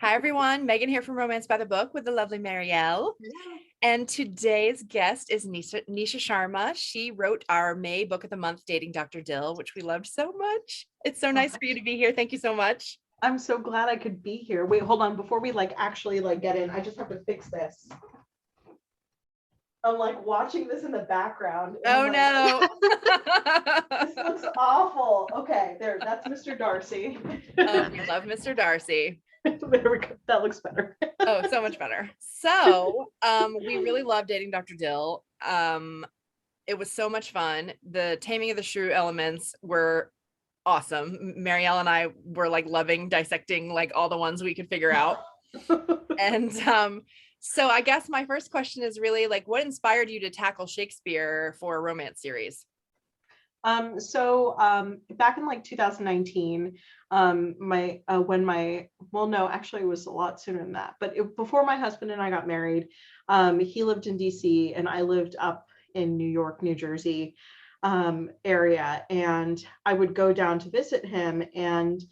Hi, everyone. Megan here from Romance by the Book with the lovely Marielle. Yeah. And today's guest is Nisha Sharma. She wrote our May Book of the Month, Dating Dr. Dill, which we loved so much. It's so nice for you to be here. Thank you so much. I'm so glad I could be here. Wait, hold on. Before we actually get in, I just have to fix this. I'm watching this in the background and Oh, I'm no. this looks awful. Okay, that's Mr. Darcy. Oh, we love Mr. Darcy. There we go. That looks better. Oh, so much better. So, we really love Dating Dr. Dill. It was so much fun. The Taming of the Shrew elements were awesome. Marielle and I were loving dissecting all the ones we could figure out. And so I guess my first question is really what inspired you to tackle Shakespeare for a romance series? Back in 2019, actually it was a lot sooner than that, but before my husband and I got married, he lived in DC and I lived up in New York, New Jersey area, and I would go down to visit him and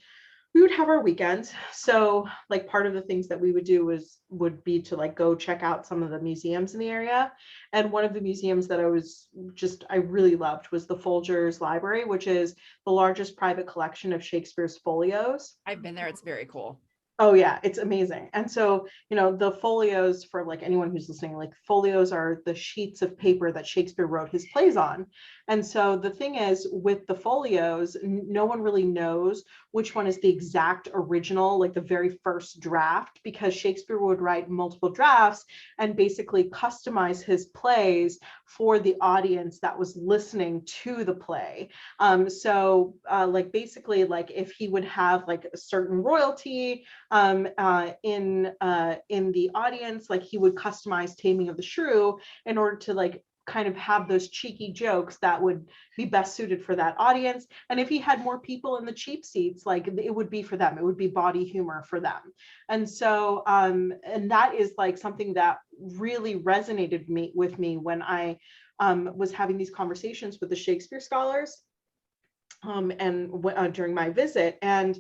we would have our weekends. So part of the things that we would do would be to go check out some of the museums in the area. And one of the museums that I really loved was the Folgers Library, which is the largest private collection of Shakespeare's folios. I've been there. It's very cool. Oh yeah, it's amazing. And so, the folios, for anyone who's listening, folios are the sheets of paper that Shakespeare wrote his plays on. And so the thing is, with the folios, no one really knows which one is the exact original, the very first draft, because Shakespeare would write multiple drafts and basically customize his plays for the audience that was listening to the play. Basically, if he would have a certain royalty in the audience, he would customize Taming of the Shrew in order to kind of have those cheeky jokes that would be best suited for that audience. And if he had more people in the cheap seats, it would be for them. It would be body humor for them. And so, and that is something that really resonated with me when I was having these conversations with the Shakespeare scholars. During my visit, and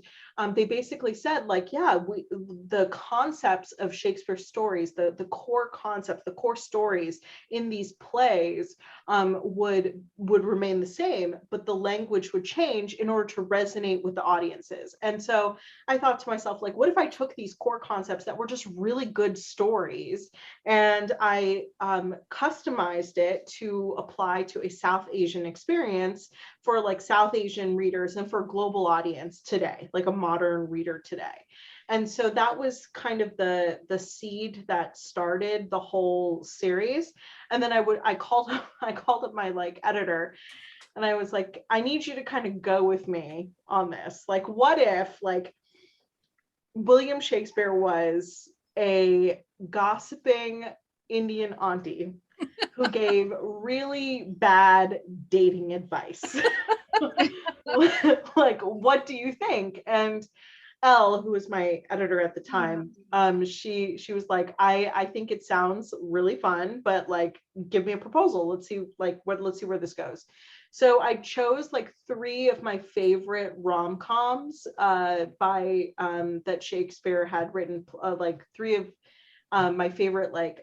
they basically said the concepts of Shakespeare's stories, the core concepts, the core stories in these plays would remain the same, but the language would change in order to resonate with the audiences. And so I thought to myself, what if I took these core concepts that were just really good stories and I customized it to apply to a South Asian experience for South Asian readers and for a global audience today, a modern reader today. And so that was kind of the seed that started the whole series. And then I called up my editor and I was like, I need you to kind of go with me on this. What if William Shakespeare was a gossiping Indian auntie who gave really bad dating advice? What do you think? And Elle, who was my editor at the time, she was like, I think it sounds really fun, but give me a proposal. Let's see let's see where this goes. So I chose 3 of my favorite rom-coms by that Shakespeare had written, 3 of my favorite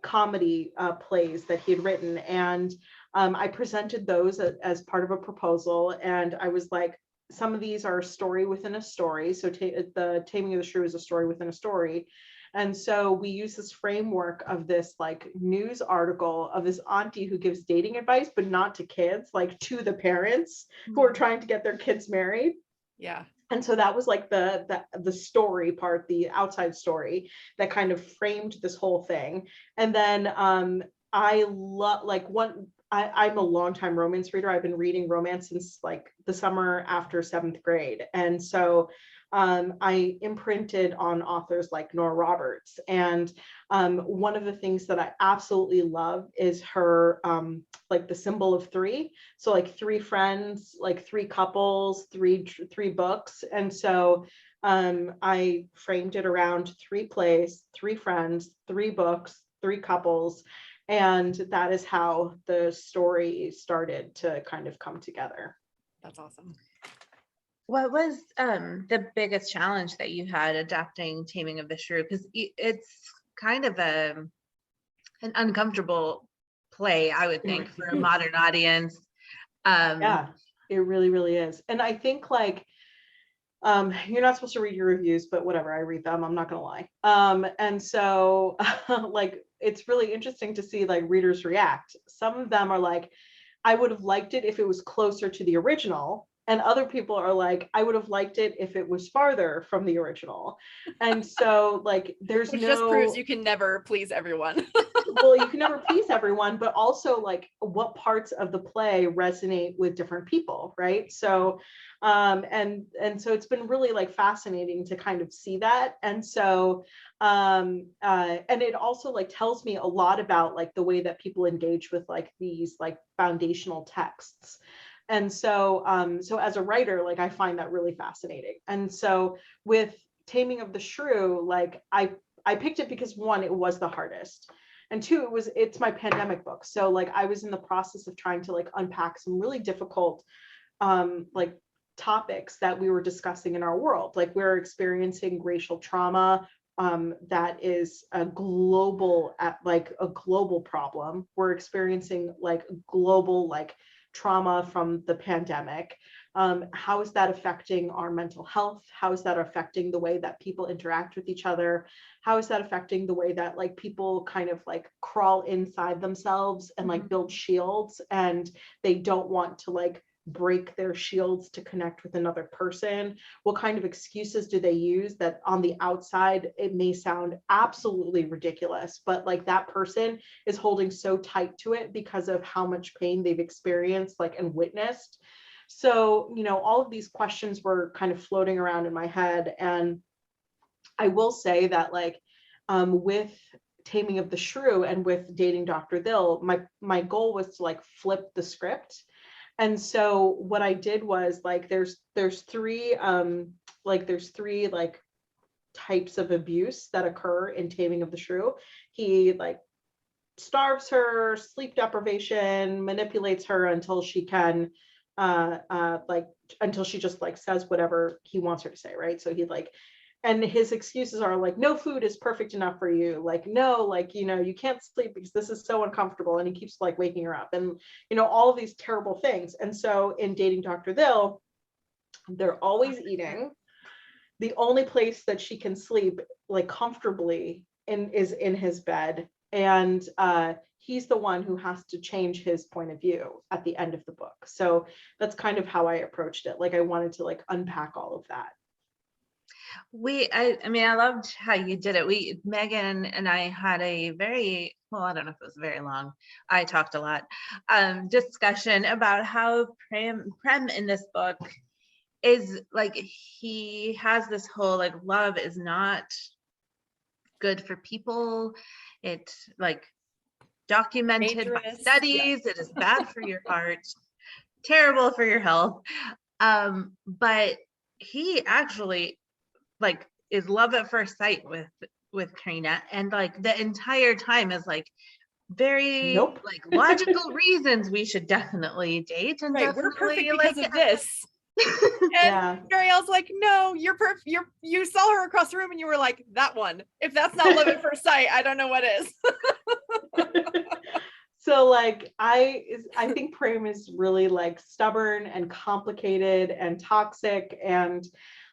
comedy plays that he had written, and I presented those as part of a proposal. And I was like, some of these are a story within a story. So the Taming of the Shrew is a story within a story. And so we use this framework of this news article of this auntie who gives dating advice, but not to kids, to the parents who are trying to get their kids married. Yeah. And so that was the story part, the outside story that kind of framed this whole thing. And then I love I'm a longtime romance reader. I've been reading romance since the summer after 7th grade. And so I imprinted on authors like Nora Roberts. And one of the things that I absolutely love is her, the symbol of 3. So 3 friends, 3 couples, three books. And so I framed it around 3 plays, 3 friends, 3 books, 3 couples. And that is how the story started to kind of come together. That's awesome. What was the biggest challenge that you had adapting Taming of the Shrew? Because it's kind of an uncomfortable play, I would think, for a modern audience. Yeah, it really, really is. And I think like, you're not supposed to read your reviews, but whatever, I read them, I'm not gonna lie. And so like, it's really interesting to see like readers react. Some of them are like, I would have liked it if it was closer to the original. And other people are like, I would have liked it if it was farther from the original. And so like, there's Which no, just proves you can never please everyone. well, you can never please everyone, but also like what parts of the play resonate with different people, right? So and so it's been really like fascinating to kind of see that. And so and it also like tells me a lot about like the way that people engage with like these like foundational texts. And so so as a writer, like I find that really fascinating. And so with Taming of the Shrew, like I picked it because one, it was the hardest, and two, it's my pandemic book. So like I was in the process of trying to like unpack some really difficult like topics that we were discussing in our world. Like we're experiencing racial trauma that is a global like a global problem. We're experiencing like global like trauma from the pandemic. How is that affecting our mental health? How is that affecting the way that people interact with each other? How is that affecting the way that like people kind of like crawl inside themselves and like build shields, and they don't want to like break their shields to connect with another person? What kind of excuses do they use that on the outside it may sound absolutely ridiculous, but like that person is holding so tight to it because of how much pain they've experienced like and witnessed. So, you know, all of these questions were kind of floating around in my head. And I will say that like with Taming of the Shrew and with Dating Dr. Dill, my goal was to like flip the script. And so what I did was like there's three like types of abuse that occur in Taming of the Shrew. He like starves her, sleep deprivation, manipulates her until she can like until she just like says whatever he wants her to say, right? So he like, and his excuses are like, no food is perfect enough for you, like no, like, you know, you can't sleep because this is so uncomfortable, and he keeps like waking her up, and you know, all of these terrible things. And so in Dating Dr. Dill, they're always eating. The only place that she can sleep like comfortably in is in his bed, and he's the one who has to change his point of view at the end of the book. So that's kind of how I approached it. Like I wanted to like unpack all of that. I mean, I loved how you did it. Megan and I had a very, well, I don't know if it was very long, I talked a lot, discussion about how Prem in this book is like, he has this whole like, love is not good for people. It's like documented by Dangerous. studies. Yeah. It is bad for your heart, terrible for your health. But he actually like is love at first sight with Karina, and like the entire time is like very like logical reasons we should definitely date, and right, definitely we're perfect like, because of this. And Marielle's like, no, you're perfect. You saw her across the room and you were like, that one. If that's not love at first sight, I don't know what is. So like I think Prem is really like stubborn and complicated and toxic, and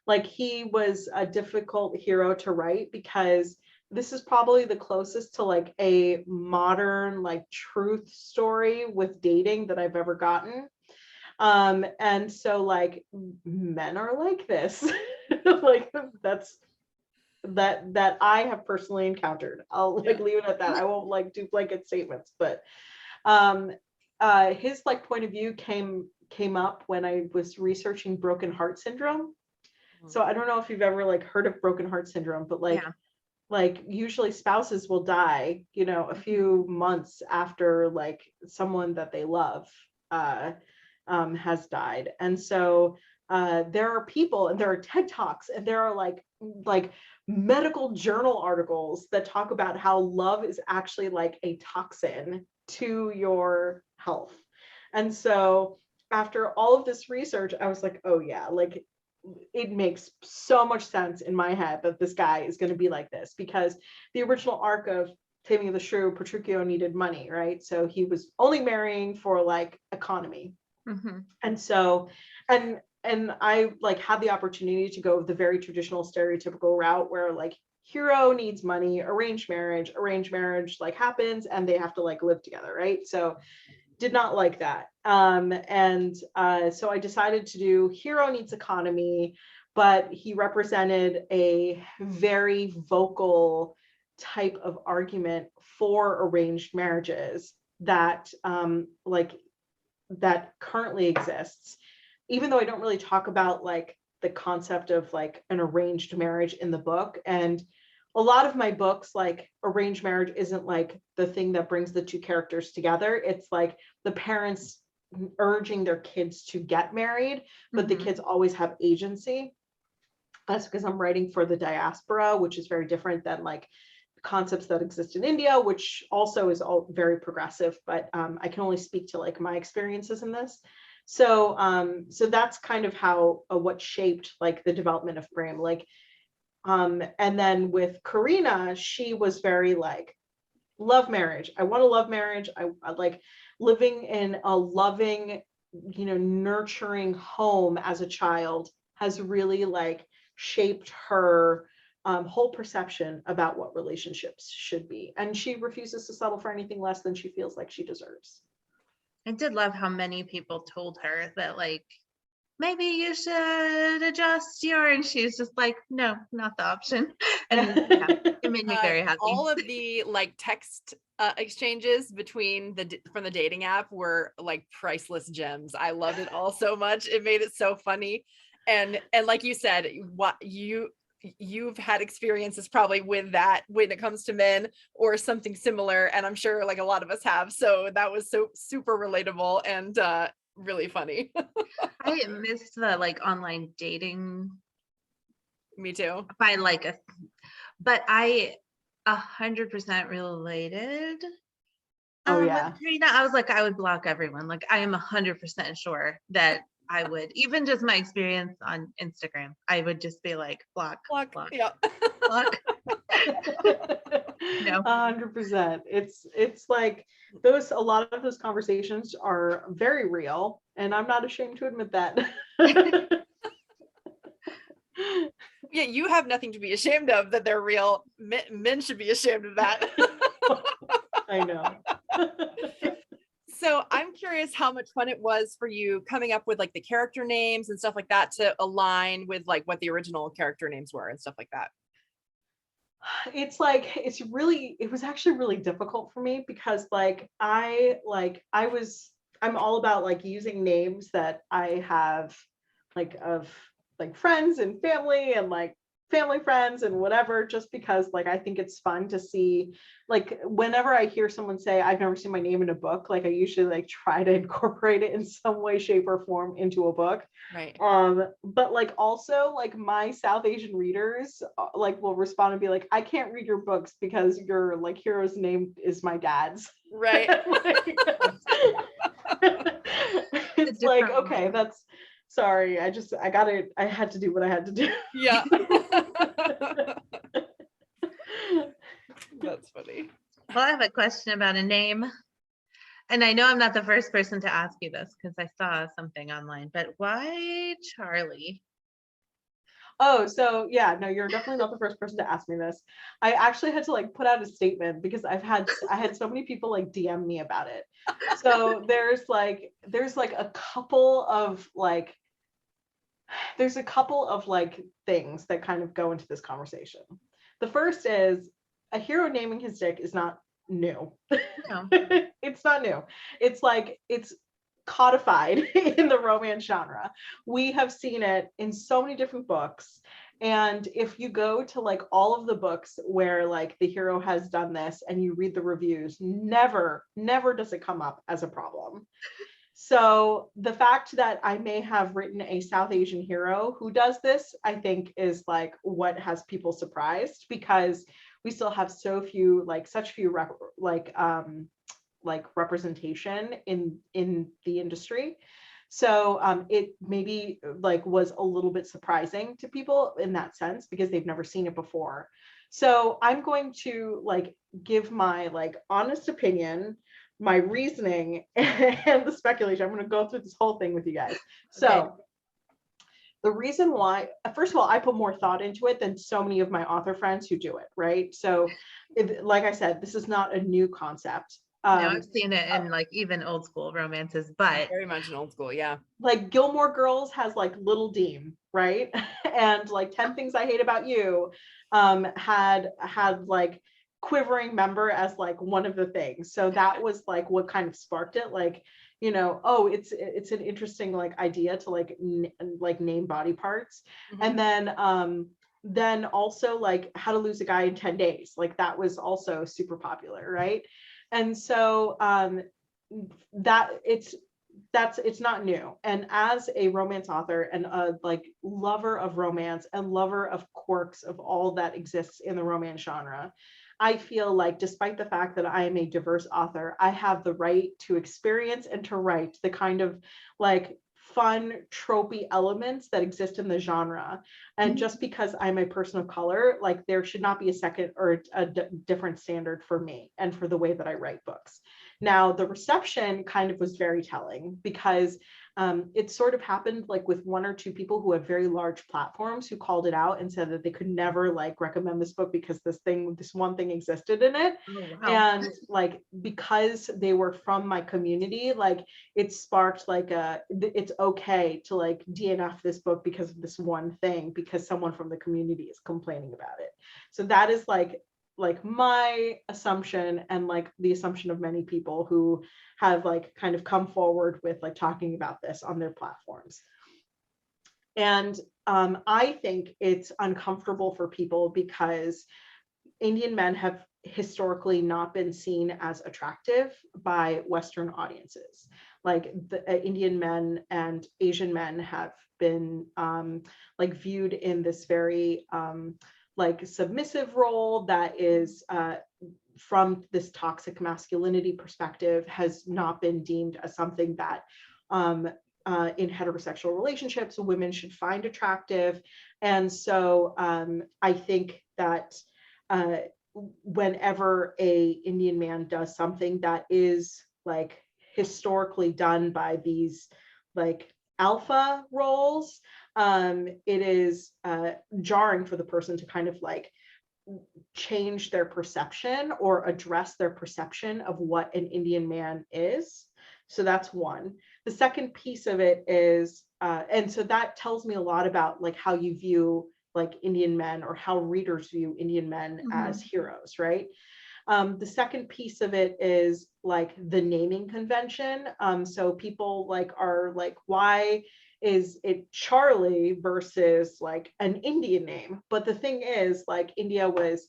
like he was a difficult hero to write because this is probably the closest to like a modern like truth story with dating that I've ever gotten. And so like men are like this. Like that's that I have personally encountered. I'll like leave it at that. I won't like do blanket statements, but his like point of view came up when I was researching broken heart syndrome. So I don't know if you've ever like heard of broken heart syndrome, but like like usually spouses will die, you know, a few months after like someone that they love has died. And so there are people, and there are TED Talks, and there are like medical journal articles that talk about how love is actually like a toxin to your health. And so after all of this research, I was like, oh yeah, like it makes so much sense in my head that this guy is going to be like this, because the original arc of Taming of the Shrew, Petruchio needed money, right? So he was only marrying for like economy. Mm-hmm. And so, and I like had the opportunity to go the very traditional stereotypical route where like hero needs money, arranged marriage like happens and they have to like live together, right? So did not like that. So I decided to do hero needs economy, but he represented a very vocal type of argument for arranged marriages that that currently exists, even though I don't really talk about like the concept of like an arranged marriage in the book. And a lot of my books, like arranged marriage isn't like the thing that brings the two characters together. It's like the parents urging their kids to get married, but the kids always have agency. That's because I'm writing for the diaspora, which is very different than like concepts that exist in India, which also is all very progressive, but I can only speak to like my experiences in this. So that's kind of how what shaped like the development of Prem. Like, and then with Karina, she was very like love marriage. I want a love marriage. I like living in a loving, nurturing home as a child has really like shaped her whole perception about what relationships should be. And she refuses to settle for anything less than she feels like she deserves. I did love how many people told her that like, maybe you should adjust and she's just like, no, not the option. And yeah, it made me very happy. All of the like text exchanges from the dating app were like priceless gems. I loved it all so much. It made it so funny. And like you said, what you've had experiences probably with that when it comes to men or something similar, and I'm sure like a lot of us have, so that was so super relatable and really funny. I missed the like online dating. Me too. By like but I 100% related. Oh yeah. With Karina, I was like, I would block everyone. Like I am 100% sure that I would, even just my experience on Instagram, I would just be like, block. Yeah. Block. No. 100%. It's like a lot of those conversations are very real, and I'm not ashamed to admit that. Yeah, you have nothing to be ashamed of that they're real. Men should be ashamed of that. I know. So I'm curious how much fun it was for you coming up with like the character names and stuff like that to align with like what the original character names were and stuff like that. It's like it was actually really difficult for me because I'm all about like using names that I have like of like friends and family and like family friends and whatever, just because like I think it's fun to see, like whenever I hear someone say I've never seen my name in a book, like I usually like try to incorporate it in some way, shape, or form into a book. Right. But like also like my South Asian readers like will respond and be like, I can't read your books because your like hero's name is my dad's. Right. It's like, okay, that's sorry. I had to do what I had to do. Yeah. That's funny. Well, I have a question about a name. And I know I'm not the first person to ask you this because I saw something online, but why Charlie? Oh, so yeah, no, you're definitely not the first person to ask me this. I actually had to like put out a statement because I had so many people like DM me about it. So there's a couple of things that kind of go into this conversation. The first is a hero naming his dick is not new. No. It's not new. It's like it's codified in the romance genre. We have seen it in so many different books, and if you go to like all of the books where like the hero has done this and you read the reviews, never does it come up as a problem. So the fact that I may have written a South Asian hero who does this, I think is like what has people surprised, because we still have such few representation in the industry. So it maybe like was a little bit surprising to people in that sense because they've never seen it before. So I'm going to like give my like honest opinion, my reasoning, and the speculation. I'm going to go through this whole thing with you guys. So Okay. the reason why, first of all, I put more thought into it than so many of my author friends who do it, right? So like I said, this is not a new concept. No, I've seen it in like even old school romances, but Very much an old school, yeah. like Gilmore Girls has like Little Deem, right? And like 10 Things I Hate About You had like quivering member as like one of the things. So that was like what kind of sparked it. Like, you know, oh, it's an interesting like idea to like like name body parts. Mhm. And then also like How to Lose a Guy in 10 Days. Like that was also super popular, right? And so that it's not new. And as a romance author and a like lover of romance and lover of quirks of all that exists in the romance genre, I feel like despite the fact that I am a diverse author, I have the right to experience and to write the kind of like fun tropey elements that exist in the genre. And just because I'm a person of color, like there should not be a second or a different standard for me and for the way that I write books. Now, the reception kind of was very telling because it sort of happened like with one or two people who have very large platforms who called it out and said that they could never like recommend this book because this one thing existed in it. oh, wow. And like because they were from my community, like it sparked like it's okay to like DNF this book because of this one thing because someone from the community is complaining about it. So that is like my assumption and like the assumption of many people who have like kind of come forward with like talking about this on their platforms. And I think it's uncomfortable for people because Indian men have historically not been seen as attractive by Western audiences. Like the Indian men and Asian men have been like viewed in this very like submissive role that is from this toxic masculinity perspective has not been deemed as something that in heterosexual relationships women should find attractive. And so I think that whenever a Indian man does something that is like historically done by these like alpha roles, it is jarring for the person to kind of like change their perception or address their perception of what an Indian man is. So that's one. The second piece of it is, and so that tells me a lot about like how you view like Indian men or how readers view Indian men as heroes, right? The second piece of it is like the naming convention. So people like are like, why is it Charlie versus like an Indian name? But the thing is, like India was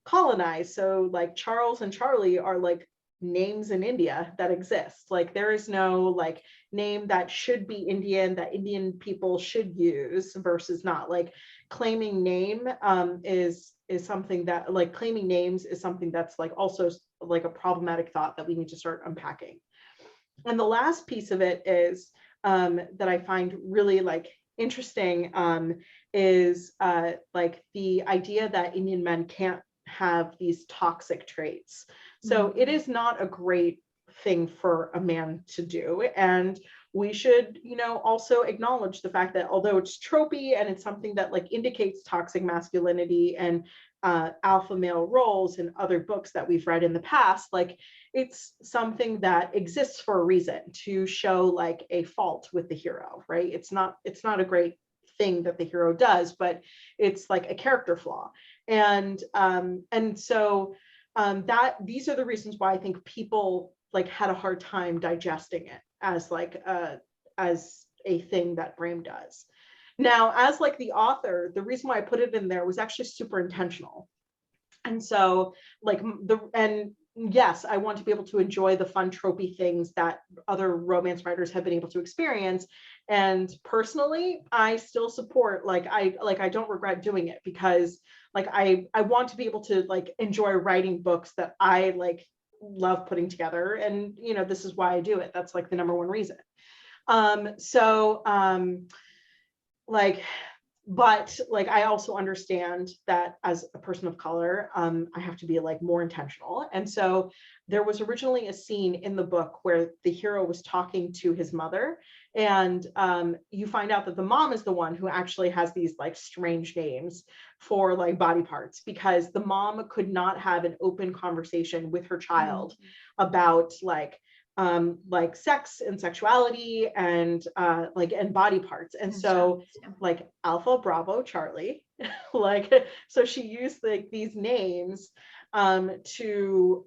colonized, so like Charles and Charlie are like names in India that exist. Like there is no like name that should be Indian that Indian people should use versus not. Like claiming name is something that like claiming names is something that's like also like a problematic thought that we need to start unpacking. And the last piece of it is that I find really like interesting is like the idea that Indian men can't have these toxic traits. So it is not a great thing for a man to do. And we should, you know, also acknowledge the fact that although it's tropey and it's something that like indicates toxic masculinity and alpha male roles in other books that we've read in the past, like it's something that exists for a reason to show like a fault with the hero, right? It's not a great thing that the hero does, but it's like a character flaw. And so that these are the reasons why I think people like had a hard time digesting it as like as a thing that Prem does. Now, as like the author, the reason why I put it in there was actually super intentional. And so like and yes, I want to be able to enjoy the fun tropey things that other romance writers have been able to experience. And personally, I still support I don't regret doing it because like I want to be able to like enjoy writing books that I like love putting together. And you know, this is why I do it. That's like the number one reason. Like, but like, I also understand that as a person of color, I have to be like more intentional. And so there was originally a scene in the book where the hero was talking to his mother, and you find out that the mom is the one who actually has these like strange names for like body parts, because the mom could not have an open conversation with her child about like sex and sexuality and and body parts. And so like Alpha Bravo Charlie, like, so she used like these names to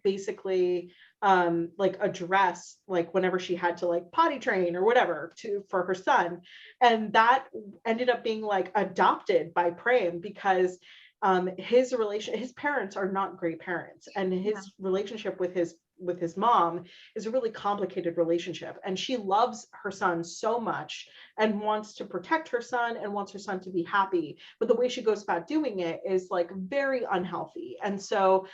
basically like address like whenever she had to like potty train or whatever for her son. And that ended up being like adopted by Prem, because his parents are not great parents, and his relationship with his mom is a really complicated relationship, and she loves her son so much and wants to protect her son and wants her son to be happy, but the way she goes about doing it is like very unhealthy. And so,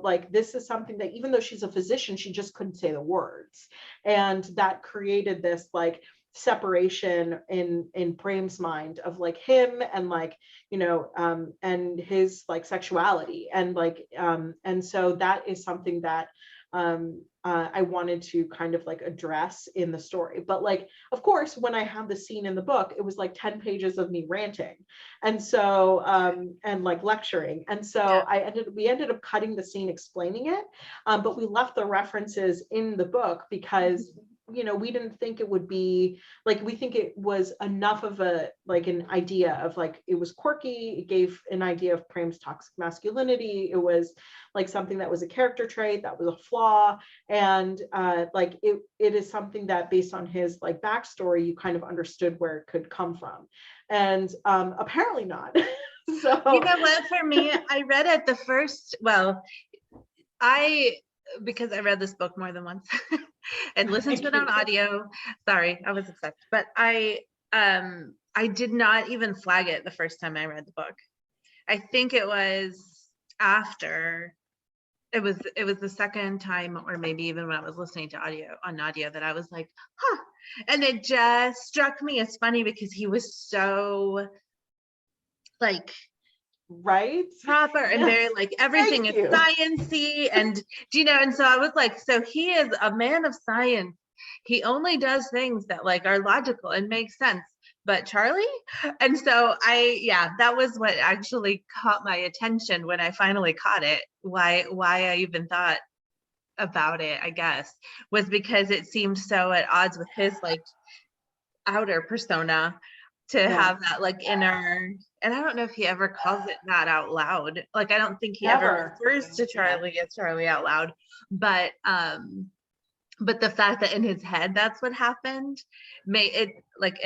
like, this is something that even though she's a physician, she just couldn't say the words, and that created this like separation in Prem's mind of like him and like and his like sexuality, and like and so that is something that I wanted to kind of like address in the story. But like, of course, when I had the scene in the book, it was like 10 pages of me ranting, and so and like lecturing, and so we ended up cutting the scene explaining it, but we left the references in the book because we didn't think it would be like, we think it was enough of a like an idea of like, it was quirky, it gave an idea of Prem's toxic masculinity, it was like something that was a character trait, that was a flaw, and like it is something that based on his like backstory you kind of understood where it could come from, and apparently not. So you know what, for me, I read it because I read this book more than once and listened to it on audio. Sorry, I was obsessed. But I did not even flag it the first time I read the book. I think it was after, it was the second time, or maybe even when I was listening to audio that I was like, huh. And it just struck me as funny because he was so like right, proper and very like everything is sciencey, and and so I was like, so he is a man of science, he only does things that like are logical and make sense, but Charlie. And so that was what actually caught my attention when I finally caught it. Why I even thought about it, I guess, was because it seemed so at odds with his like outer persona to have that like inner. And I don't know if he ever calls it that out loud. Like, I don't think he ever refers to Charlie as Charlie out loud. But the fact that in his head that's what happened made it like,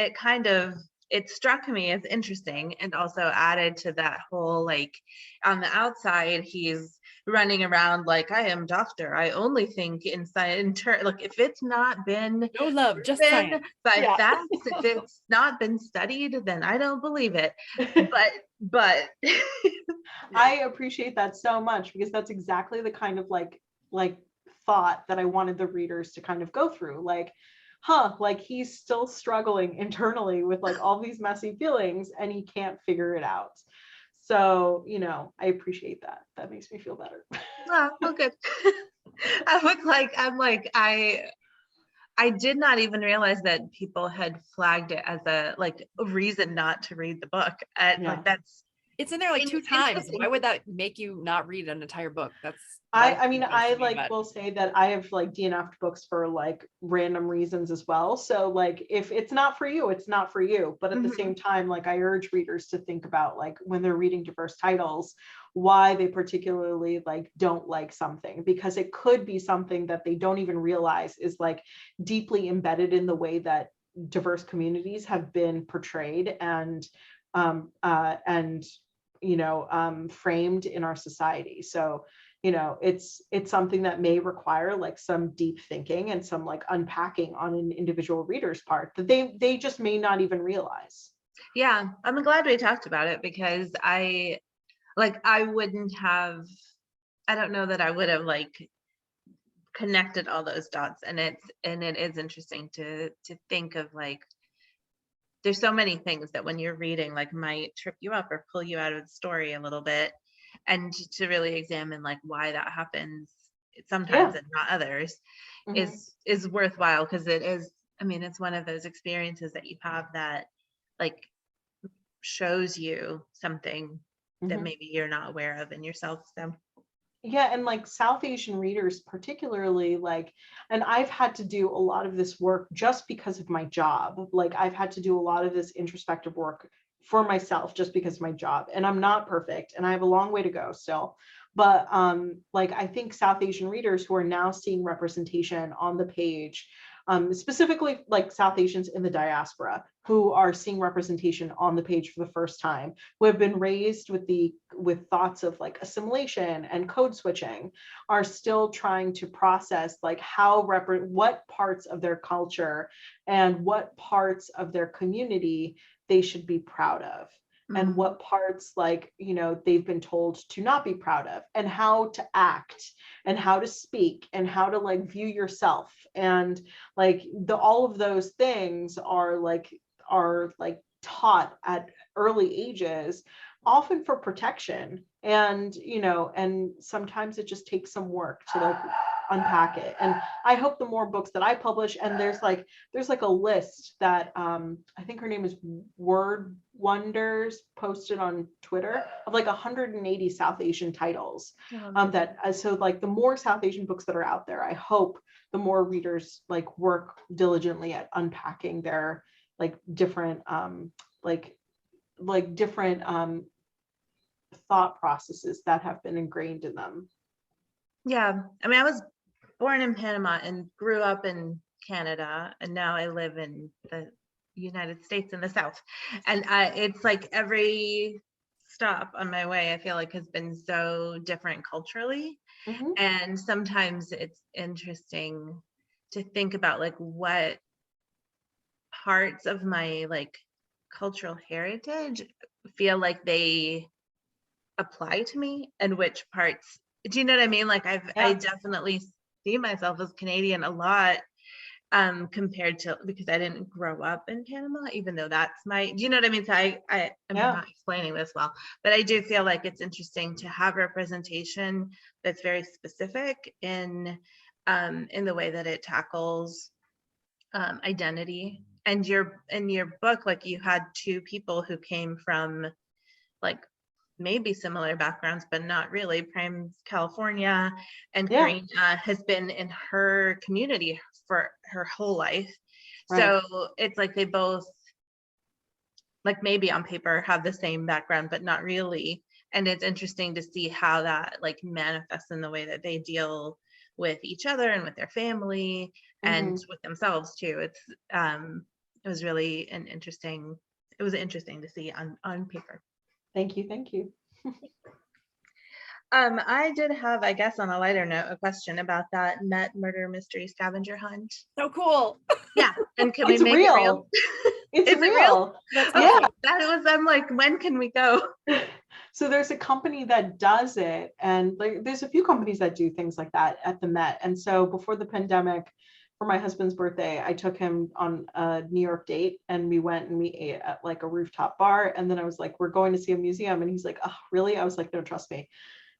it struck me as interesting, and also added to that whole like, on the outside he's running around like, I am doctor, I only think in science, like if it's not been no love, just science by facts, if it's not been studied, then I don't believe it. But I appreciate that so much, because that's exactly the kind of like thought that I wanted the readers to kind of go through, like, like he's still struggling internally with like all these messy feelings and he can't figure it out. So, I appreciate that. That makes me feel better. Oh, well, good. I'm like, I did not even realize that people had flagged it as a like a reason not to read the book. Like it's in there like 2 times. Why would that make you not read an entire book? I mean, I like will say that I have like DNF'd books for like random reasons as well. So like, if it's not for you, it's not for you. But at the same time, like, I urge readers to think about like, when they're reading diverse titles, why they particularly like don't like something, because it could be something that they don't even realize is like deeply embedded in the way that diverse communities have been portrayed and framed in our society. So it's something that may require like some deep thinking and some like unpacking on an individual reader's part that they just may not even realize. Yeah, I'm glad we talked about it, because I don't know that I would have like connected all those dots, and it is interesting to think of, like, there's so many things that when you're reading, like, might trip you up or pull you out of the story a little bit, and to really examine, like, why that happens sometimes and not others is worthwhile, because it is, I mean, it's one of those experiences that you have that, like, shows you something that maybe you're not aware of in yourself. So yeah, and like South Asian readers particularly, like, and I've had to do a lot of this work just because of my job. Like, I've had to do a lot of this introspective work for myself just because of my job, and I'm not perfect and I have a long way to go still. But like, I think South Asian readers who are now seeing representation on the page, specifically like South Asians in the diaspora who are seeing representation on the page for the first time, who have been raised with thoughts of like assimilation and code switching, are still trying to process like what parts of their culture and what parts of their community they should be proud of, and what parts, like, you know, they've been told to not be proud of, and how to act and how to speak and how to like view yourself. And like all of those things are like taught at early ages, often for protection. And, you know, and sometimes it just takes some work to like unpack it. And I hope the more books that I publish, and there's like a list that I think her name is Word Wonders, posted on Twitter, of like 180 South Asian titles. So like the more South Asian books that are out there, I hope the more readers like work diligently at unpacking their like different different thought processes that have been ingrained in them. Yeah, I mean, I was born in Panama and grew up in Canada, and now I live in the United States in the South. And it's like every stop on my way, I feel like, has been so different culturally. And sometimes it's interesting to think about like what parts of my like cultural heritage feel like they apply to me, and which parts, do you know what I mean? Like I definitely see myself as Canadian a lot, compared to, because I didn't grow up in Panama, even though that's my, do you know what I mean? So I'm not explaining this well, but I do feel like it's interesting to have representation that's very specific in the way that it tackles identity. And in your book, like, you had two people who came from like maybe similar backgrounds, but not really. Prem's California, and Karina has been in her community for her whole life. Right. So it's like they both, like, maybe on paper have the same background, but not really. And it's interesting to see how that like manifests in the way that they deal with each other and with their family and with themselves too. It's it was really interesting to see on paper. Thank you. I did have, I guess on a lighter note, a question about that Met Murder Mystery Scavenger Hunt. So cool. Yeah, and can we make it real? It's real. That's that was, I'm like, when can we go? So there's a company that does it, and like there's a few companies that do things like that at the Met. And so before the pandemic, for my husband's birthday, I took him on a New York date, and we went and we ate at like a rooftop bar. And then I was like, we're going to see a museum. And he's like, oh, really? I was like, no, trust me.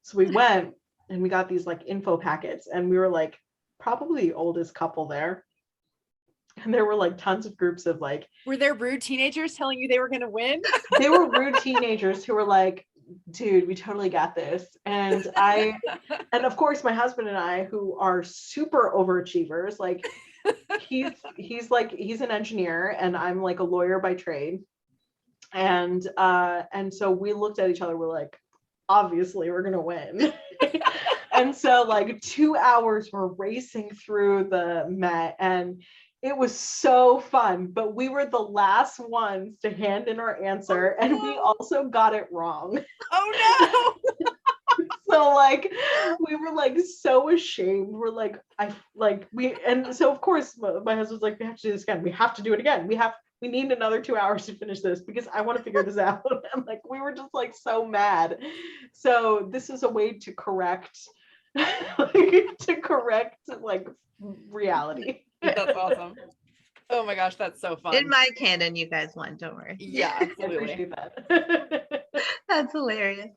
So we went and we got these like info packets, and we were like probably the oldest couple there. And there were like tons of groups of like. Were there rude teenagers telling you they were going to win? They were rude teenagers who were like, dude, we totally got this. And of course my husband and I, who are super overachievers, like he's an engineer and I'm like a lawyer by trade. And so we looked at each other, we're like, obviously we're gonna win. And so like 2 hours we're racing through the Met, and it was so fun, but we were the last ones to hand in our answer, and we also got it wrong. Oh no. So like we were like so ashamed. We're like, and so of course my husband's like, we have to do this again. We have to do it again. We need another 2 hours to finish this because I want to figure this out. And like we were just like so mad. So this is a way to correct like, to correct like reality. That's awesome. Oh my gosh, that's so fun. In my canon, you guys won. Don't worry. Yeah, I absolutely. appreciate that. That's hilarious.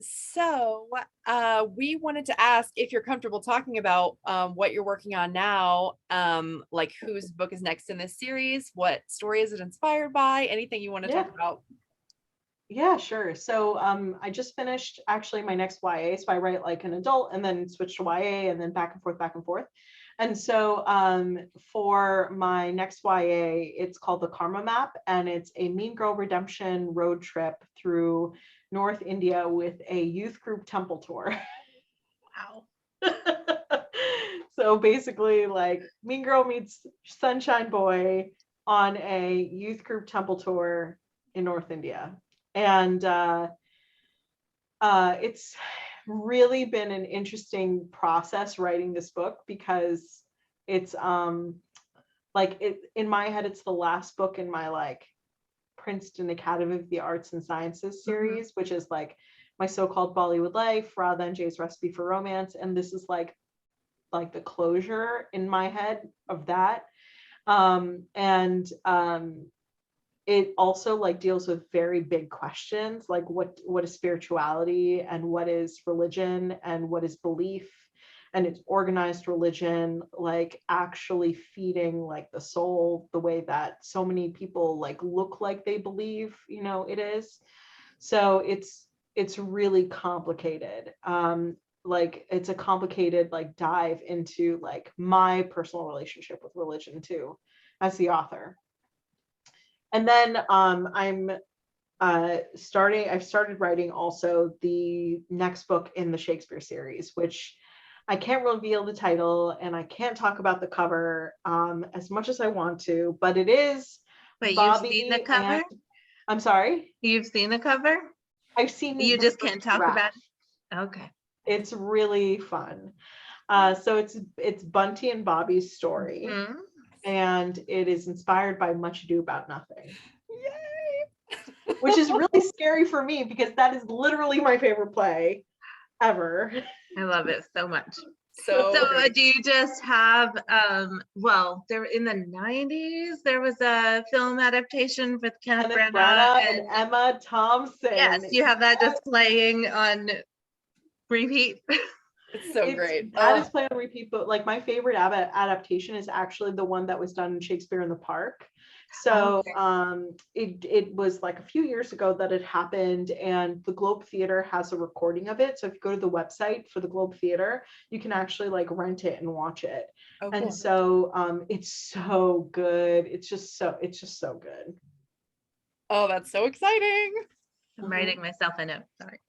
So we wanted to ask if you're comfortable talking about what you're working on now, like whose book is next in this series, what story is it inspired by, anything you want to talk about. Yeah, sure. So I just finished actually my next YA. So I write like an adult and then switch to YA and then back and forth, back and forth. And so for my next YA, it's called The Karma Map, and it's a mean girl redemption road trip through North India with a youth group temple tour. Wow. So basically, like mean girl meets sunshine boy on a youth group temple tour in North India. And it's really been an interesting process writing this book, because it's like in my head, it's the last book in my like Princeton Academy of the Arts and Sciences series, which is like my so-called Bollywood life, Radha and Jay's Recipe for Romance. And this is like the closure in my head of that. It also like deals with very big questions, like what is spirituality and what is religion and what is belief, and it's organized religion, like actually feeding like the soul the way that so many people like look like they believe, you know, it is. So it's really complicated. Like it's a complicated like dive into like my personal relationship with religion too, as the author. And then I've started writing also the next book in the Shakespeare series, which I can't reveal the title and I can't talk about the cover as much as I want to, but it is Wait, Bobby. you've seen the cover? I'm sorry? You've seen the cover? I've seen You the just can't talk draft. about it? Okay. It's really fun. So it's Bunty and Bobby's story. Mm-hmm. And it is inspired by Much Ado About Nothing. Yay! Which is really scary for me because that is literally my favorite play ever. I love it so much. So Do you just have well, there in the 90s there was a film adaptation with Kenneth Branagh and Emma Thompson. Yes, you have that just playing on repeat. It's so great. That is playing on repeat, but like my favorite adaptation is actually the one that was done in Shakespeare in the Park. So it was like a few years ago that it happened, and the Globe Theater has a recording of it. So if you go to the website for the Globe Theater, you can actually like rent it and watch it. Oh, and cool. So it's so good. It's just so good. Oh, that's so exciting. I'm writing myself a note. Sorry.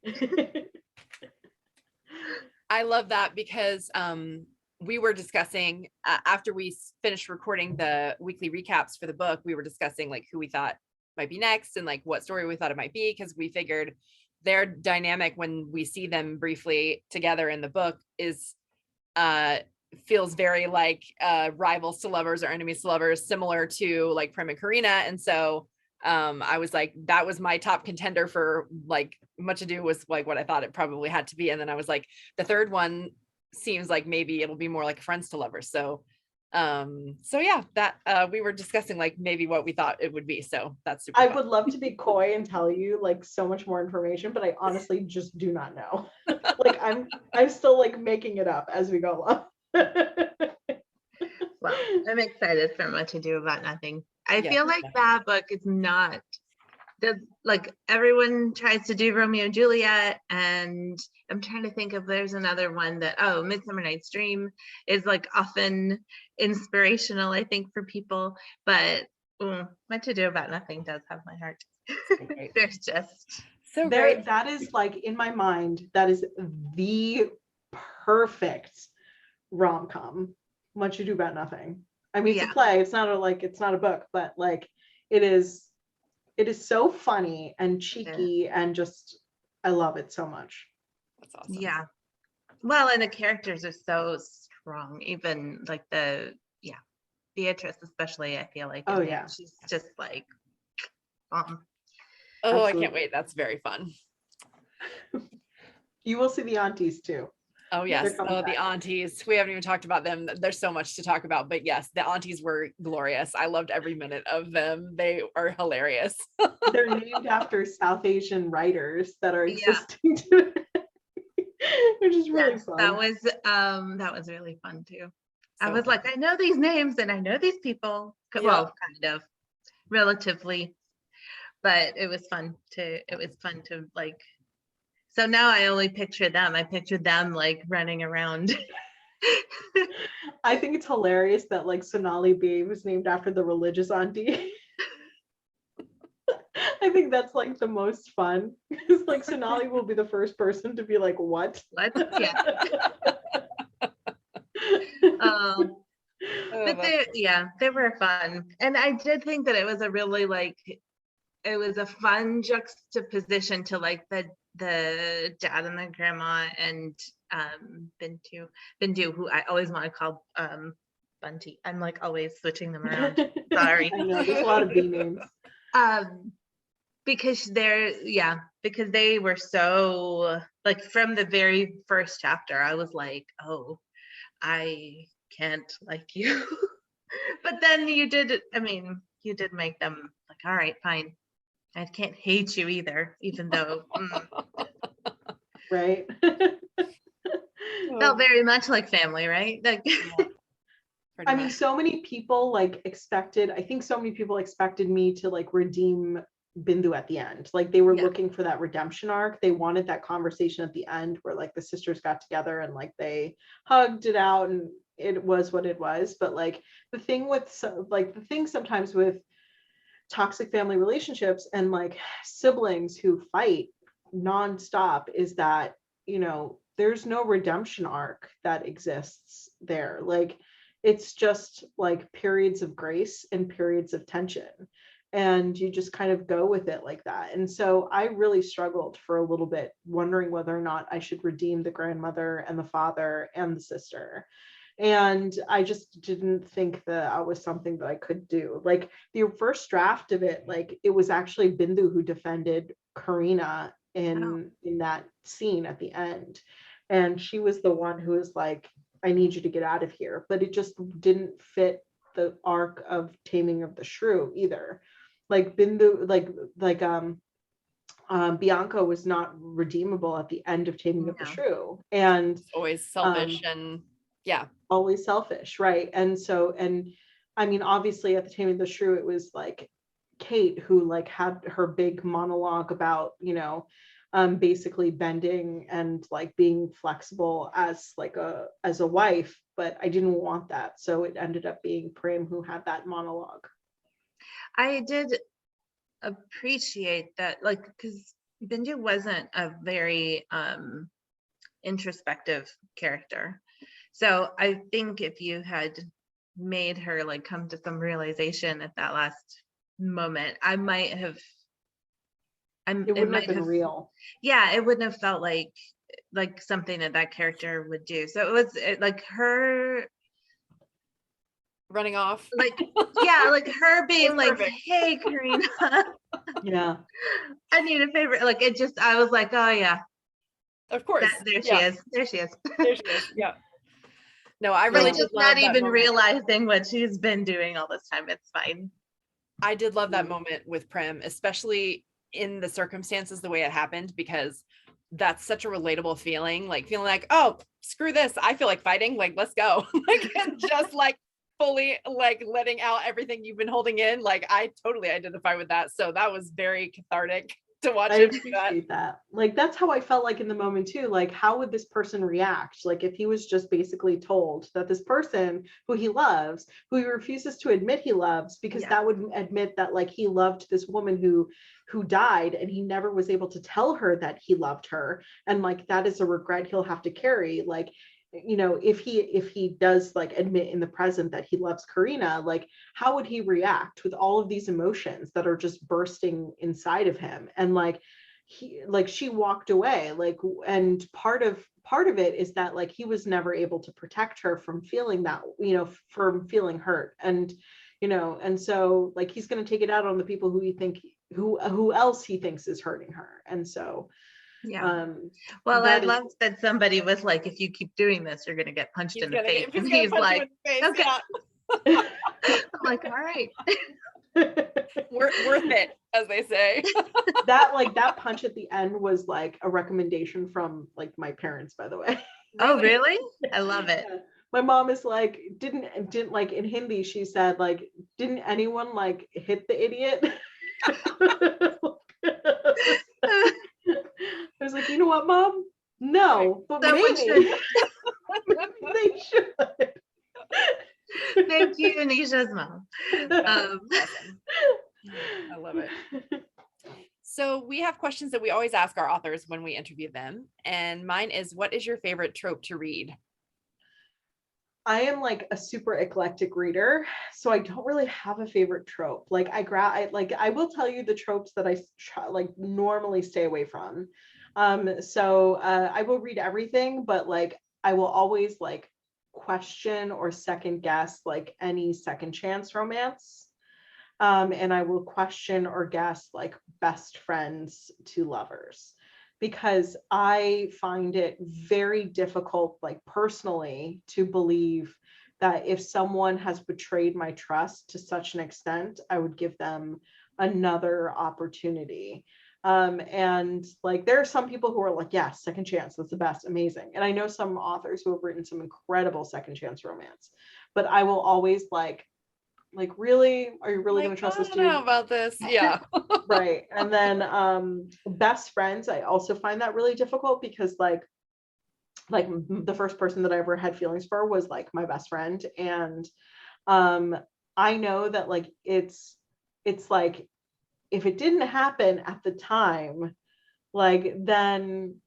I love that because we were discussing after we finished recording the weekly recaps for the book, we were discussing like who we thought might be next and like what story we thought it might be, because we figured their dynamic when we see them briefly together in the book is feels very like rivals to lovers or enemies to lovers, similar to like Prem and Karina. And so I was like, that was my top contender for like Much Ado was like what I thought it probably had to be. And then I was like, the third one seems like maybe it'll be more like friends to lovers. So yeah, that we were discussing like maybe what we thought it would be. So that's super fun. Would love to be coy and tell you like so much more information, but I honestly just do not know. Like I'm still like making it up as we go along. Well, I'm excited for Much Ado About Nothing. I feel like that book is not like everyone tries to do Romeo and Juliet, and I'm trying to think if there's another one that Midsummer Night's Dream is like often inspirational, I think, for people, but Much Ado About Nothing does have my heart. There's just so great. That is like in my mind, that is the perfect rom-com. Much Ado About Nothing. I mean, it's a play. It's not a book, but like it is so funny and cheeky and just I love it so much. That's awesome. Yeah. Well, and the characters are so strong. Even like Beatrice, especially, I feel like. Oh yeah. She's just like Oh, absolutely. I can't wait. That's very fun. You will see the aunties too. Oh yes. coming Oh, the back. aunties. We haven't even talked about them. There's so much to talk about, but yes, the aunties were glorious. I loved every minute of them. They are hilarious. They're named after South Asian writers that are Yeah. existing today, which is really Yes, fun. that was really fun too. I So was fun. like, I know these names and I know these people. Yeah. Well, kind of, relatively, but it was fun to like. So now I only picture them. I picture them like running around. I think it's hilarious that like Sonali B was named after the religious auntie. I think that's like the most fun. It's like Sonali will be the first person to be like, what? What? Yeah. Oh, But that's they were fun. And I did think that it was a really like, it was a fun juxtaposition to like the dad and the grandma and Bindu, who I always want to call Bunty. I'm like always switching them around. Sorry. I know there's a lot of B names. Because because they were so like from the very first chapter, I was like, oh, I can't like you. But then you did make them like, all right, fine. I can't hate you either, even though Right. felt very much like family, right? Like, I mean, so many people like expected, I think so many people expected me to like redeem Bindu at the end. Like they were Yeah. looking for that redemption arc. They wanted that conversation at the end where like the sisters got together and like they hugged it out and it was what it was. But like the thing sometimes with toxic family relationships and like siblings who fight nonstop is that, you know, there's no redemption arc that exists there. Like it's just like periods of grace and periods of tension. And you just kind of go with it like that. And so I really struggled for a little bit, wondering whether or not I should redeem the grandmother and the father and the sister. And I just didn't think that was something that I could do. Like the first draft of it, like it was actually Bindu who defended Karina in that scene at the end. And she was the one who was like, I need you to get out of here. But it just didn't fit the arc of Taming of the Shrew either. Like Bindu, Bianca was not redeemable at the end of Taming of the Shrew. And always selfish and always selfish, right? And so, and I mean, obviously at the Taming of the Shrew, it was like Kate who like had her big monologue about, you know, basically bending and like being flexible as a wife, but I didn't want that. So it ended up being Prem who had that monologue. I did appreciate that, like, because Bindu wasn't a very introspective character. So I think if you had made her like come to some realization at that last moment, it might have been real. Yeah, it wouldn't have felt like something that character would do. So it was like her running off, like like her being like, perfect. Hey Karina, yeah, I need a favor. Like it just, I was like, oh yeah, of course, there she is. There she is. Yeah. No, I really just not even realizing what she's been doing all this time. It's fine. I did love that moment with Prem, especially in the circumstances, the way it happened, because that's such a relatable feeling, like feeling like, oh, screw this. I feel like fighting. Like, let's go. Like, just like fully like letting out everything you've been holding in. Like, I totally identify with that. So that was very cathartic to watch. I appreciate that. Like, that's how I felt like in the moment too. Like, how would this person react? Like, if he was just basically told that this person who he loves, who he refuses to admit he loves, because that would admit that like he loved this woman who died and he never was able to tell her that he loved her. And like, that is a regret he'll have to carry. Like, you know, if he does like admit in the present that he loves Karina, like how would he react with all of these emotions that are just bursting inside of him? And like she walked away, like, and part of it is that like he was never able to protect her from feeling that, you know, from feeling hurt. And you know, and so like he's going to take it out on the people who else he thinks is hurting her. And so Yeah. Well, I that is- loved that somebody was like, if you keep doing this, you're gonna get punched in the face. And he's punch you like, in the face, okay. yeah. I'm like, all right. Worth it, as they say. that punch at the end was like a recommendation from like my parents, by the way. Oh, really? I love it. Yeah. My mom is like, didn't like, in Hindi, she said like, didn't anyone like hit the idiot? I was like, you know what, Mom? No, but Someone maybe should. they should. Thank you, Nisha's mom. Awesome. I love it. So we have questions that we always ask our authors when we interview them. And mine is, what is your favorite trope to read? I am like a super eclectic reader, so I don't really have a favorite trope. Like I will tell you the tropes that I like normally stay away from. I will read everything, but like I will always like question or second guess like any second chance romance. And I will question or guess like best friends to lovers, because I find it very difficult, like personally, to believe that if someone has betrayed my trust to such an extent, I would give them another opportunity. And like there are some people who are like, yes, second chance, that's the best, amazing. And I know some authors who have written some incredible second chance romance, but I will always like really, are you really Like, going to trust this I don't know dude? about this. Yeah. Right. And then best friends, I also find that really difficult, because like the first person that I ever had feelings for was like my best friend, and I know that like it's like, if it didn't happen at the time, like then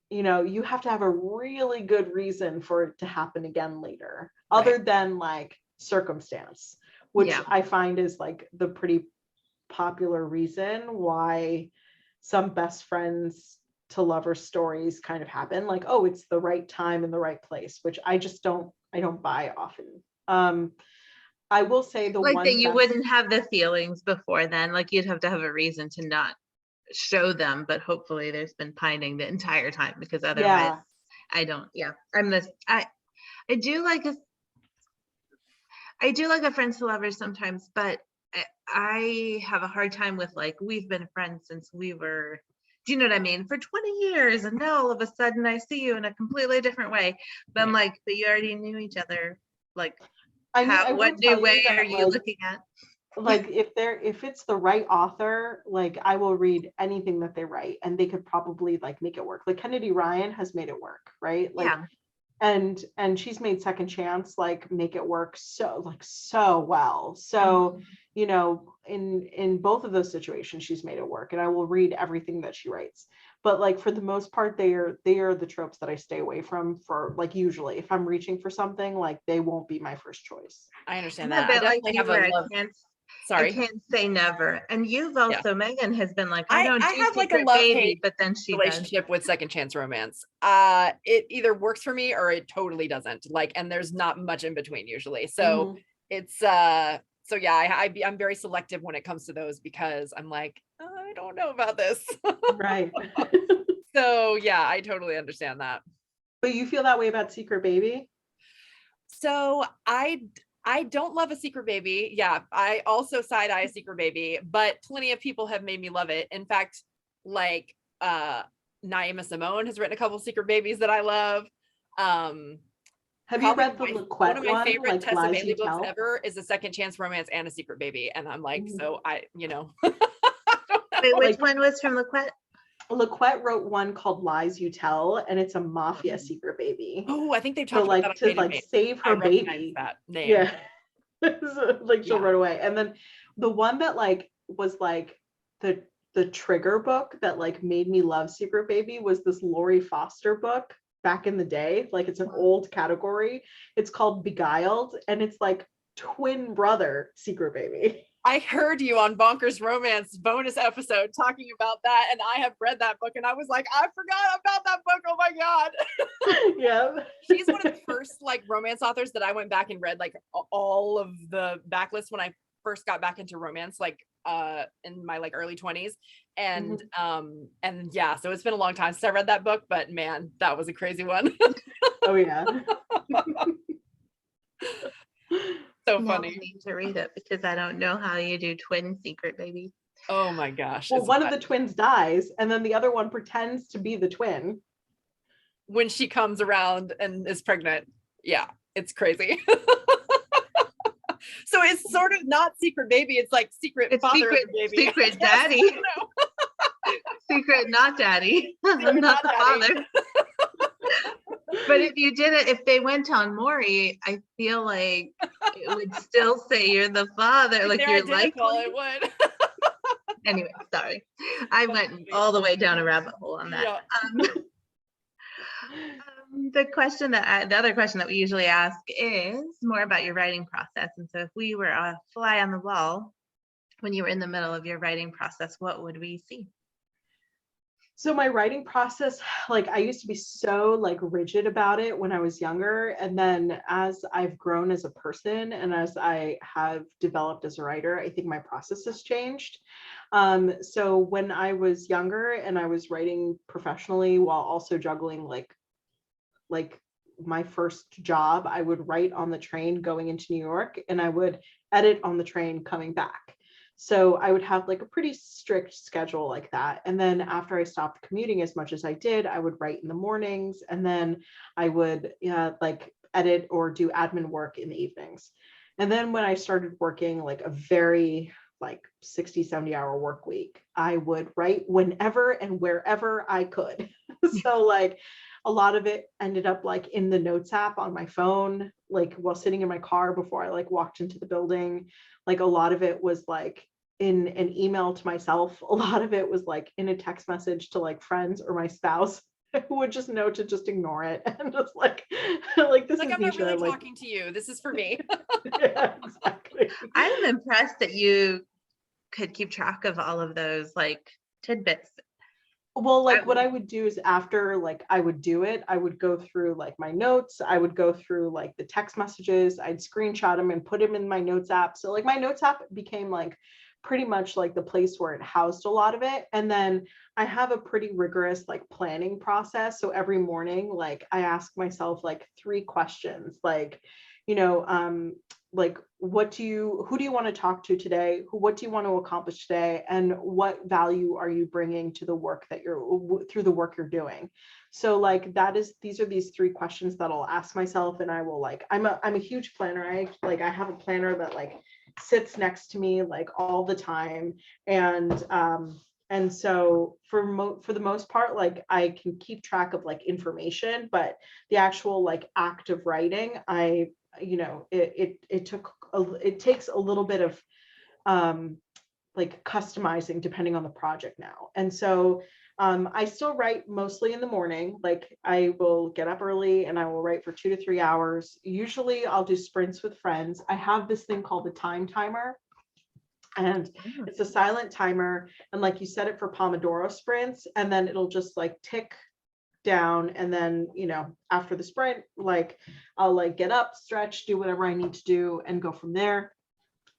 you have to have a really good reason for it to happen again later, other than like circumstance, which I find is like the pretty popular reason why some best friends to lover stories kind of happen. Like, oh, it's the right time and the right place, which I don't buy often. I will say the like one that you best... wouldn't have the feelings before then, like you'd have to have a reason to not show them, but hopefully there's been pining the entire time, because otherwise I don't. I'm this. I do like a friends to lovers sometimes, but I have a hard time with like, we've been friends since we were, do you know what I mean, for 20 years, and now all of a sudden I see you in a completely different way. But I'm like, but you already knew each other. Like, what new way are you looking at? Like if it's the right author, like I will read anything that they write, and they could probably like make it work. Like Kennedy Ryan has made it work, right? Like, and she's made Second Chance like make it work so well. So in both of those situations she's made it work, and I will read everything that she writes. But like for the most part, they are the tropes that I stay away from. For like, usually if I'm reaching for something, like they won't be my first choice. I understand that. I definitely have a love. I can't say never. And you've also, Megan has been like, I don't do have like a secret love baby, hate but then she relationship with second chance romance. It either works for me or it totally doesn't. Like, and there's not much in between usually. So it's I'm very selective when it comes to those, because I'm like, I don't know about this. Right. So yeah, I totally understand that. But you feel that way about Secret Baby? So I don't love a secret baby. Yeah, I also side eye a secret baby, but plenty of people have made me love it. In fact, like Naima Simone has written a couple secret babies that I love. Have you read the LaQuette one? One of my favorite like Tessa Bailey books ever is A Second Chance Romance and a Secret Baby. And I'm like, so I Wait, which one was from LaQuette? LaQuette wrote one called Lies You Tell, and it's a mafia secret baby. Oh, I think they've talked about that. To like save her baby. That name. Yeah. Like she'll run away. And then the one that like was like the trigger book that like made me love Secret Baby was this Lori Foster book back in the day. Like it's an old category. It's called Beguiled, and it's like twin brother Secret Baby. I heard you on Bonkers Romance bonus episode talking about that, and I have read that book, and I was like, I forgot about that book. Oh my god. Yeah. She's one of the first like romance authors that I went back and read like all of the backlist when I first got back into romance, like in my like early 20s. And yeah, so it's been a long time since I read that book, but man, that was a crazy one. Oh yeah. So Now I funny. need to read it because I don't know how you do twin secret baby. Oh my gosh. Well, it's one of fun. the twins dies, and then the other one pretends to be the twin. When she comes around and is pregnant. Yeah, it's crazy. So it's sort of not secret baby, it's like secret It's father secret, of the baby. secret Yes, I daddy, don't know. secret not daddy, Secret not the daddy. father. But if you did it, if they went on Maury, I feel like it would still say you're the father, like They're you're identical, likely. it would. Anyway, sorry. I went all the way down a rabbit hole on that. Yeah. The other question that we usually ask is more about your writing process. And so if we were a fly on the wall, when you were in the middle of your writing process, what would we see? So my writing process, like I used to be so like rigid about it when I was younger. And then as I've grown as a person and as I have developed as a writer, I think my process has changed. So when I was younger and I was writing professionally while also juggling like my first job, I would write on the train going into New York and I would edit on the train coming back. So I would have like a pretty strict schedule like that. And then after I stopped commuting as much as I did, I would write in the mornings and then I would like edit or do admin work in the evenings. And then when I started working like a very like 60, 70-hour work week, I would write whenever and wherever I could. So like a lot of it ended up like in the notes app on my phone, like while sitting in my car before I like walked into the building. Like a lot of it was like in an email to myself. A lot of it was like in a text message to like friends or my spouse who would just know to just ignore it and just like this Like, is I'm not Nisha, really like, talking to you. This is for me. yeah, exactly. I'm impressed that you could keep track of all of those like tidbits. Well, like what I would do is after like I would do it, I would go through like my notes, I would go through like the text messages, I'd screenshot them and put them in my notes app. So like my notes app became like pretty much like the place where it housed a lot of it. And then I have a pretty rigorous like planning process. So every morning, like I ask myself like 3 questions, like, like who do you want to talk to today? What do you want to accomplish today? And what value are you bringing to the work that through the work you're doing? So like these are these 3 questions that I'll ask myself, and I will like, I'm a huge planner. I have a planner that like sits next to me like all the time. And so for the most part, like I can keep track of like information, but the actual like act of writing, it takes a little bit of like customizing depending on the project now. And so I still write mostly in the morning. Like I will get up early and I will write for 2 to 3 hours. Usually I'll do sprints with friends. I have this thing called the time timer. And it's a silent timer. And like you set it for Pomodoro sprints, and then it'll just like tick down. And then, after the sprint, like I'll like get up, stretch, do whatever I need to do and go from there.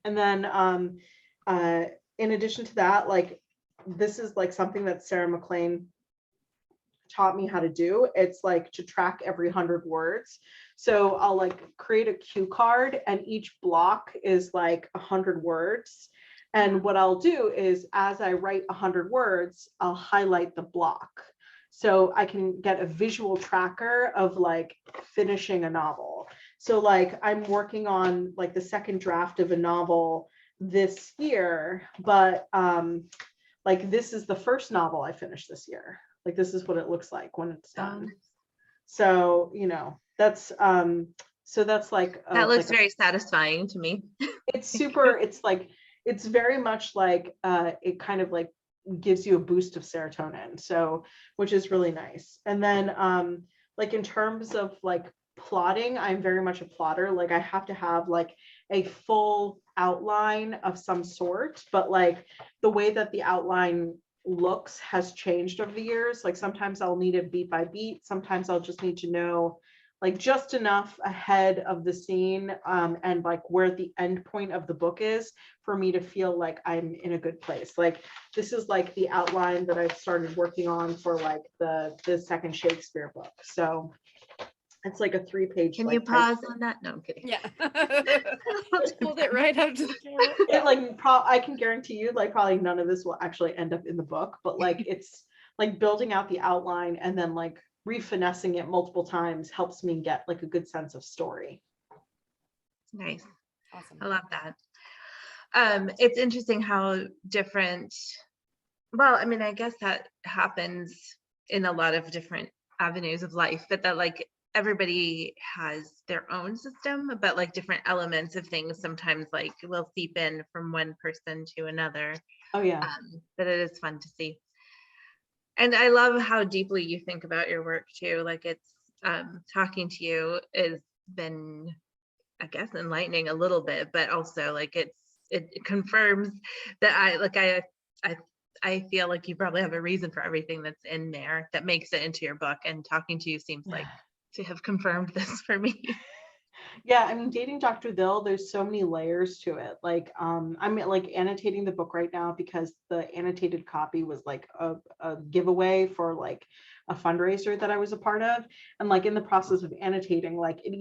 And then in addition to that, like this is like something that Sarah McLean taught me how to do. It's like to track every 100 words. So I'll like create a cue card and each block is like 100 words. And what I'll do is as I write 100 words, I'll highlight the block. So I can get a visual tracker of like finishing a novel. So like I'm working on like the second draft of a novel this year, but like this is the first novel I finished this year. Like this is what it looks like when it's done. So that's like that looks like very satisfying to me. It's super. It's like it's very much like it kind of like gives you a boost of serotonin, so which is really nice. And then like in terms of like plotting, I'm very much a plotter. Like I have to have like a full outline of some sort, but like the way that the outline looks has changed over the years. Like sometimes I'll need it beat by beat, sometimes I'll just need to know like just enough ahead of the scene, and like where the end point of the book is for me to feel like I'm in a good place. Like this is like the outline that I've started working on for like the second Shakespeare book. So it's like a 3-page. Can like, you pause on that? No, I'm kidding. Yeah. Just pulled it right up to the camera. It like I can guarantee you like probably none of this will actually end up in the book, but like it's like building out the outline and then like refinessing it multiple times helps me get like a good sense of story. Nice. Awesome. I love that. It's interesting how different, well, I mean, I guess that happens in a lot of different avenues of life, but that like everybody has their own system, but like different elements of things sometimes like will seep in from one person to another. Oh yeah. But it is fun to see. And I love how deeply you think about your work too. Like it's talking to you has been, I guess, enlightening a little bit, but also like it confirms that I feel like you probably have a reason for everything that's in there that makes it into your book, and talking to you seems like to have confirmed this for me. Yeah, I mean, Dating Dr. Dill, there's so many layers to it. Like, I'm like annotating the book right now because the annotated copy was like a giveaway for like a fundraiser that I was a part of. And like in the process of annotating, like it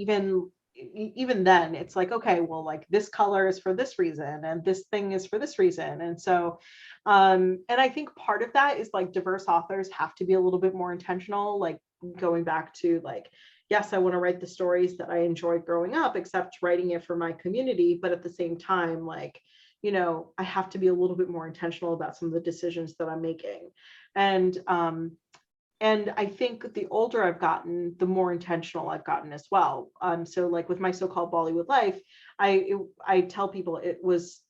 even then it's like, okay, well, like this color is for this reason and this thing is for this reason. And so, and I think part of that is like diverse authors have to be a little bit more intentional, like going back to like, yes, I want to write the stories that I enjoyed growing up, except writing it for my community. But at the same time, like, you know, I have to be a little bit more intentional about some of the decisions that I'm making. And I think the older I've gotten, the more intentional I've gotten as well. So like with my so-called Bollywood life, I tell people it was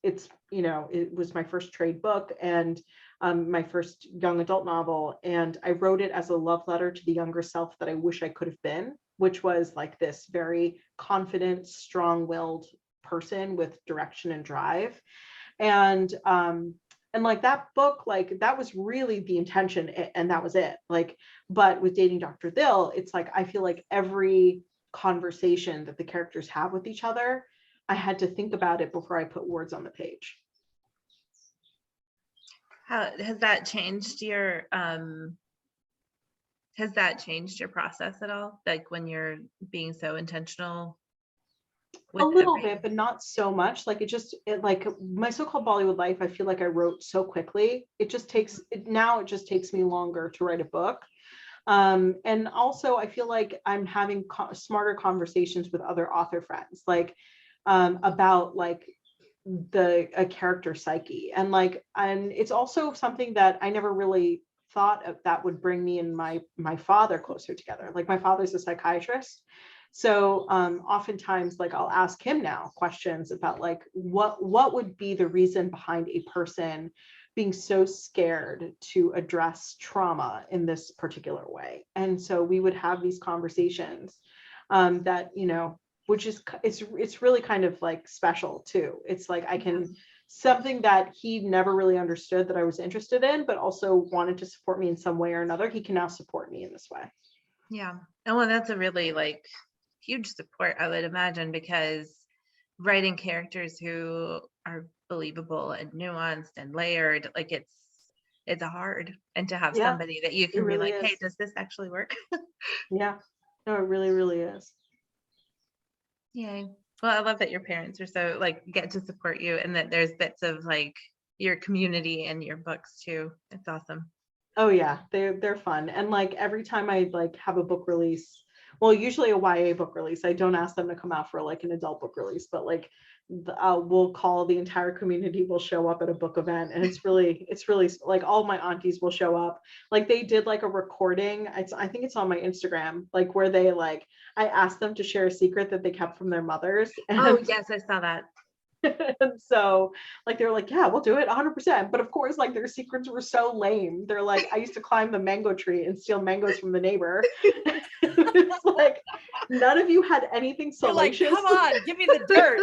my first trade book and my first young adult novel. And I wrote it as a love letter to the younger self that I wish I could have been, which was like this very confident, strong-willed person with direction and drive. And like that book, like that was really the intention, and that was it. Like, but with Dating Dr. Dill, it's like I feel like every conversation that the characters have with each other, I had to think about it before I put words on the page. How has that changed your process at all? Like when you're being so intentional? A little bit, but not so much. Like it like my so-called Bollywood life, I feel like I wrote so quickly. It just takes me longer to write a book. And also I feel like I'm having smarter conversations with other author friends, like about like a character psyche. And it's also something that I never really thought of that would bring me and my father closer together. Like my father's a psychiatrist. So oftentimes, like I'll ask him now questions about like what would be the reason behind a person being so scared to address trauma in this particular way. And so we would have these conversations that, you know, which is it's really kind of like special too. It's like I can something that he never really understood that I was interested in, but also wanted to support me in some way or another. He can now support me in this way. Yeah. And well, that's a really like huge support, I would imagine, because writing characters who are believable and nuanced and layered, like it's hard. And to have somebody that you can really be like, hey, does this actually work? Yeah. No, it really, really is. Yay. Well, I love that your parents are so like get to support you, and that there's bits of like your community and your books too. It's awesome. Oh yeah, they're fun. And like every time I like have a book release, well, usually a YA book release, I don't ask them to come out for like an adult book release, but like we'll call the entire community will show up at a book event, and it's really like all my aunties will show up. Like they did like a recording. I think it's on my Instagram, like where they like I asked them to share a secret that they kept from their mothers. And oh yes, I saw that. And so like they were like, yeah, we'll do it 100%. But of course, like their secrets were so lame. They're like, I used to climb the mango tree and steal mangoes from the neighbor. It's like, None of you had anything You're like, salacious. come on, give me the dirt.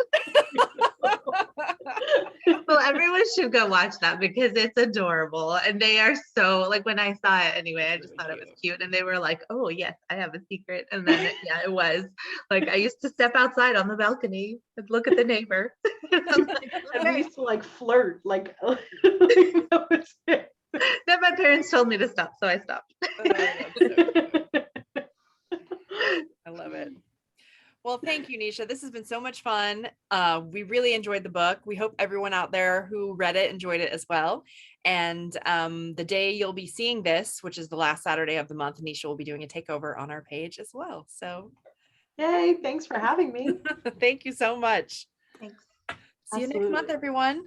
Well, everyone should go watch that because it's adorable. And they are so, like, when I saw it anyway, I just really thought it was cute. cute. And they were like, oh, yes, I have a secret. And then, yeah, it was. Like, I used to step outside on the balcony and look at the neighbor. I'm like, And we okay. used to like flirt, like, that was it. Then my parents told me to stop, so I stopped. Oh, that's so cute. I love it. Well, thank you, Nisha. This has been so much fun. We really enjoyed the book. We hope everyone out there who read it enjoyed it as well. And the day you'll be seeing this, which is the last Saturday of the month, Nisha will be doing a takeover on our page as well. So Yay, thanks for having me. thank you so much. Thanks. See you next month, Absolutely. everyone.